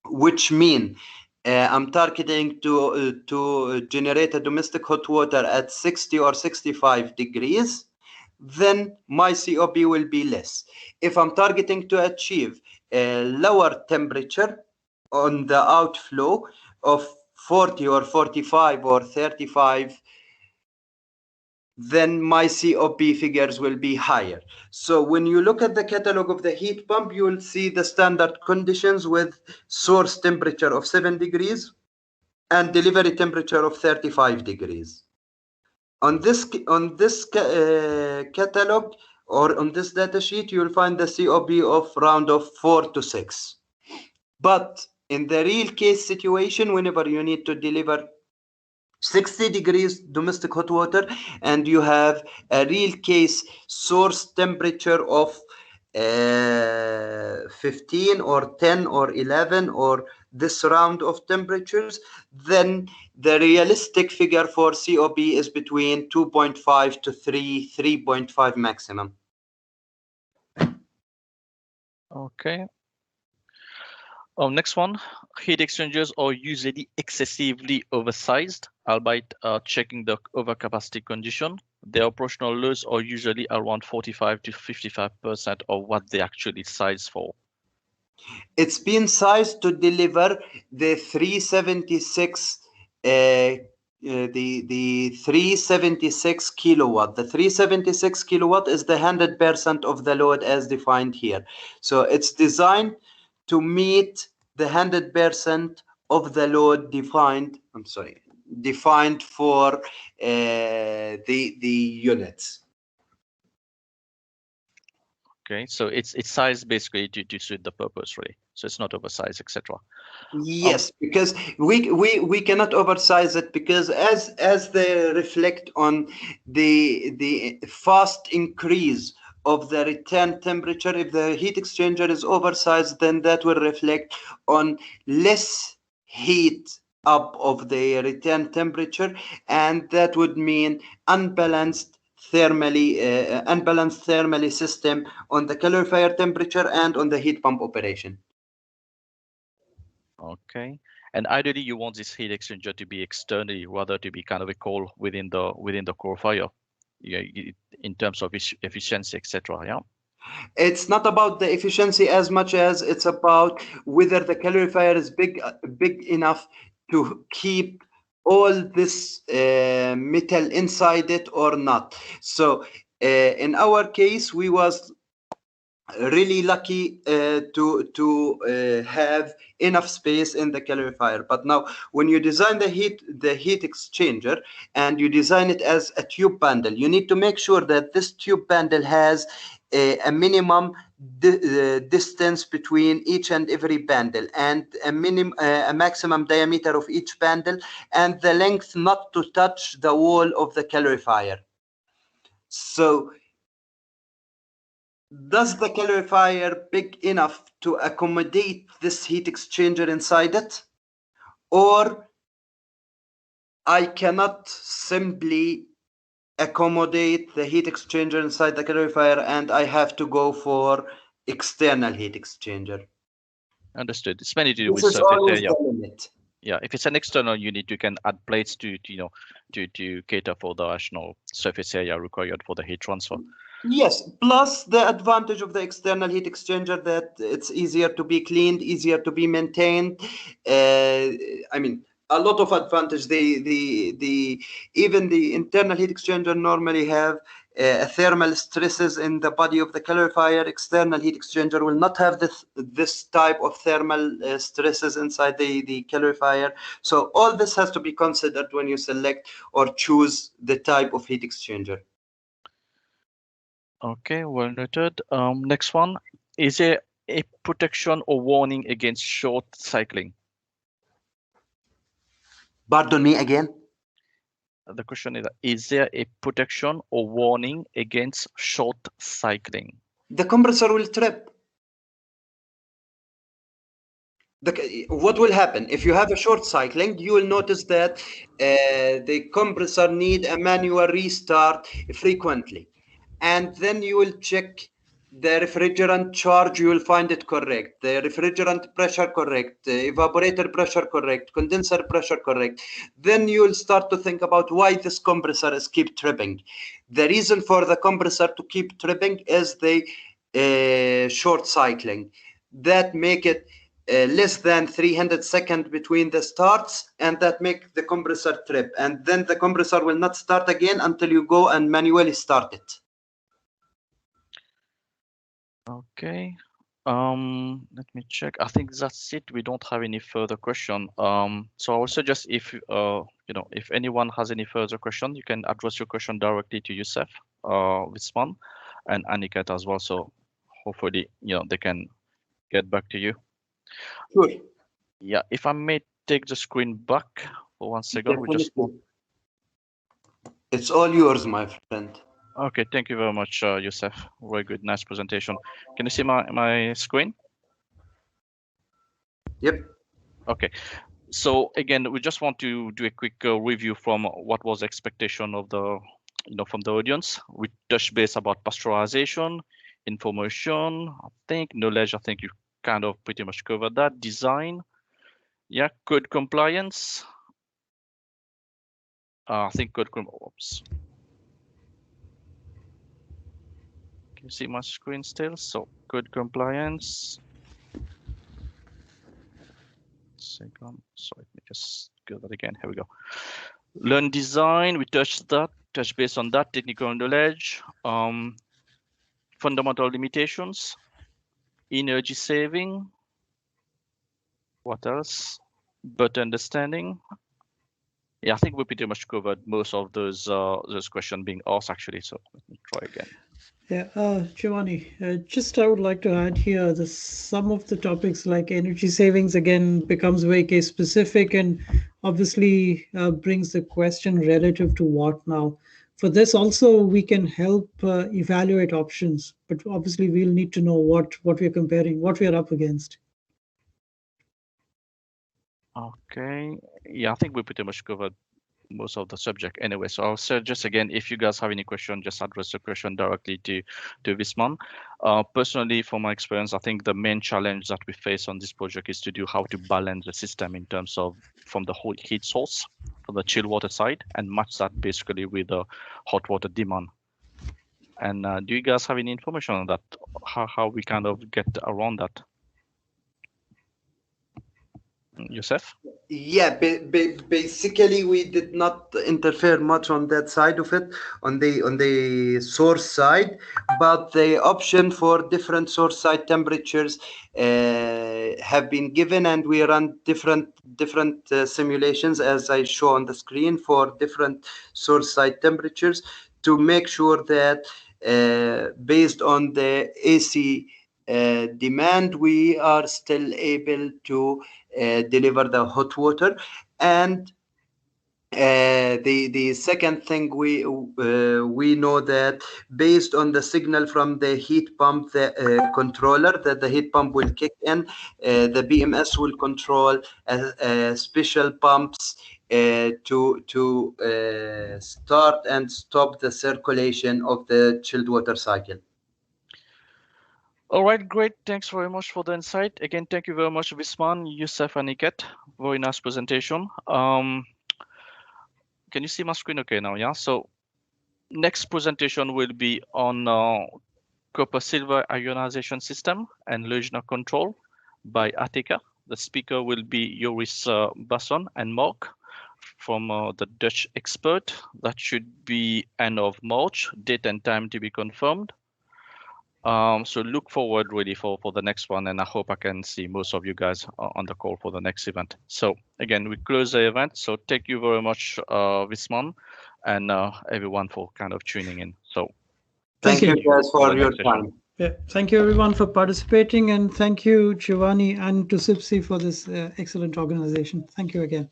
S3: which means I'm targeting to generate a domestic hot water at 60 or 65 degrees, then my COP will be less. If I'm targeting to achieve a lower temperature on the outflow of 40 or 45 or 35, then my COP figures will be higher. So when you look at the catalog of the heat pump, you will see the standard conditions with source temperature of 7 degrees and delivery temperature of 35 degrees. On this catalog or on this data sheet, you will find the COP of round of 4 to 6. But in the real case situation, whenever you need to deliver 60 degrees domestic hot water and you have a real case source temperature of 15 or 10 or 11 or this round of temperatures, then the realistic figure for COP is between 2.5 to 3.5 maximum.
S1: Okay. Next one, heat exchangers are usually excessively oversized, albeit checking the overcapacity condition. Their operational loads are usually around 45 to 55% of what they actually size for.
S3: It's been sized to deliver the 376 the 376 kilowatt. The 376 kilowatt is the 100% of the load as defined here. So it's designed to meet the 100% of the load defined for the units.
S1: Okay, so it's sized basically to suit the purpose, really. So it's not oversized, etc.
S3: Yes, because we cannot oversize it, because as they reflect on the fast increase of the return temperature, if the heat exchanger is oversized, then that will reflect on less heat up of the return temperature, and that would mean unbalanced thermally system on the calorifier temperature and on the heat pump operation.
S1: Okay, and ideally you want this heat exchanger to be externally rather to be kind of a coil within the core fire, yeah, in terms of efficiency, etc. Yeah.
S3: It's not about the efficiency as much as it's about whether the calorifier is big enough to keep all this metal inside it or not. So in our case, we was really lucky to have enough space in the calorifier. But now when you design the heat exchanger and you design it as a tube bundle, you need to make sure that this tube bundle has a minimum distance between each and every bundle, and a maximum diameter of each bundle, and the length not to touch the wall of the calorifier. So does the calorifier big enough to accommodate this heat exchanger inside it? Or I cannot simply accommodate the heat exchanger inside the calorifier and I have to go for external heat exchanger?
S1: Understood. It's mainly to do
S3: This
S1: with
S3: is
S1: surface
S3: always
S1: area.
S3: the limit.
S1: Yeah, if it's an external unit, you can add plates to cater for the additional surface area required for the heat transfer.
S3: Yes, plus the advantage of the external heat exchanger that it's easier to be cleaned, easier to be maintained. I mean, a lot of advantage. Even the internal heat exchanger normally have thermal stresses in the body of the calorifier. External heat exchanger will not have this type of thermal stresses inside the calorifier. So all this has to be considered when you select or choose the type of heat exchanger.
S1: Okay, well noted. Next one, is there a protection or warning against short cycling?
S3: Pardon me again?
S1: The question is there a protection or warning against short cycling?
S3: The compressor will trip. What will happen if you have a short cycling? You will notice that the compressor need a manual restart frequently, and then you will check the refrigerant charge. You will find it correct, the refrigerant pressure correct, the evaporator pressure correct, condenser pressure correct. Then you will start to think about why this compressor is keep tripping. The reason for the compressor to keep tripping is the short cycling that make it less than 300 seconds between the starts, and that make the compressor trip, and then the compressor will not start again until you go and manually start it.
S1: Okay. Let me check. I think that's it. We don't have any further question. So I would suggest if if anyone has any further question, you can address your question directly to Yousef, Viessmann, and Aniket as well. So hopefully, they can get back to you.
S3: Sure.
S1: Yeah, if I may take the screen back for 1 second, we just want...
S3: It's all yours, my friend.
S1: Okay, thank you very much, Yousef. Very good, nice presentation. Can you see my screen?
S3: Yep.
S1: Okay. So again, we just want to do a quick review from what was the expectation of the, from the audience. We touched base about pasteurization, information, I think, knowledge. I think you kind of pretty much covered that. Design, yeah, code compliance. I think oops. Can you see my screen still? So code compliance. Second, so let me just go that again. Here we go. Learn design. We touched base on that. Technical knowledge. Fundamental limitations. Energy saving. What else? Better understanding. Yeah, I think we pretty much covered most of those questions being asked actually. So let me try again.
S2: Yeah, Giovanni, just I would like to add here some of the topics like energy savings again becomes very case specific and obviously brings the question relative to what now. For this also we can help evaluate options, but obviously we'll need to know what we're comparing, what we're up against.
S1: Okay. Yeah, I think we pretty much covered most of the subject anyway. So I'll say just again, if you guys have any question, just address the question directly to Viessmann. Personally, from my experience, I think the main challenge that we face on this project is to do how to balance the system in terms of from the whole heat source from the chill water side and match that basically with the hot water demand. And do you guys have any information on that? How we kind of get around that? Yousef?
S3: Yeah, basically we did not interfere much on that side of it, on the source side, but the option for different source side temperatures have been given, and we run different simulations as I show on the screen for different source side temperatures to make sure that based on the AC demand, we are still able to deliver the hot water. And the second thing we know that based on the signal from the heat pump, the controller, that the heat pump will kick in, the BMS will control special pumps to start and stop the circulation of the chilled water cycle.
S1: All right, great. Thanks very much for the insight. Again, thank you very much, Viessmann, Yousef, and Aniket. Very nice presentation. Can you see my screen okay now? Yeah. So next presentation will be on copper silver ionization system and Lejeune control by Attica. The speaker will be Joris Basson and Mark from the Dutch expert. That should be end of March, date and time to be confirmed. So look forward really for the next one, and I hope I can see most of you guys on the call for the next event. So again, we close the event. So thank you very much, Viessmann, and everyone for kind of tuning in. So
S3: Thank you guys for your
S1: session.
S3: time.
S2: Yeah, thank you everyone for participating, and thank you Giovanni and to CIBSE for this excellent organization. Thank you again.